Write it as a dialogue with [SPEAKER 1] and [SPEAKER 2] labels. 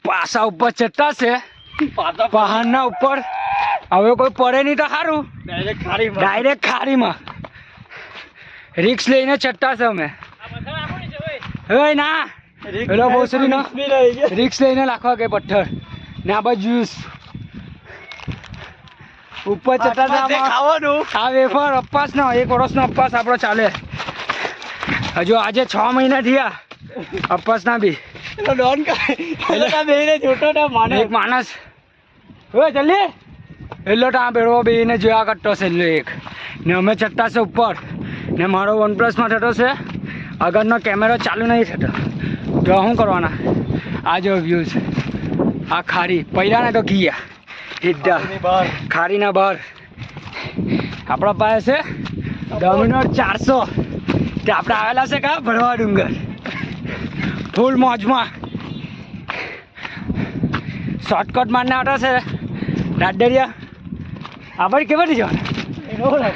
[SPEAKER 1] પાસા ઉપર ચડતા છે પહાડના ઉપર. હવે કોઈ પડે નહીં તો સારું. ડાયરેક્ટ ખારીમાં રિક્સ લઈને ચડતા છે અમે. હવે ના પેલો ભોસરી નો રિક્સ લઈને નાખવા કે પથ્થર ને આ બાજુ જ્યુસ ઉપર ચડતા ખાવાનું. આ વેફર અપવાસ નો 1 વર્ષનો અપવાસ આપણો ચાલે. હજુ આજે 6 મહિના થયા અપવાસ ના બી. એક માણસ જલ્દી એટલો ટાઈમ પેડવો બેને જોયા કરતો છે એક ને અમે ચડતા છે ઉપર ને મારો OnePlusમાં થતો છે. આગળનો કેમેરો ચાલુ નહીં થતો તો શું કરવાના. આ જો વ્યૂઝ આ ખારી પહેલા ને તો ગયા સીધા ખારીના બહાર. આપણા પાસે છે ડોમિનોર 400 તે આપણે આવેલા છે કા ભરવા ડુંગર ફૂલ મોજમાં. શોર્ટકટ મારને આવતા છે રાડરિયા. આપણે કેવાથી જવાના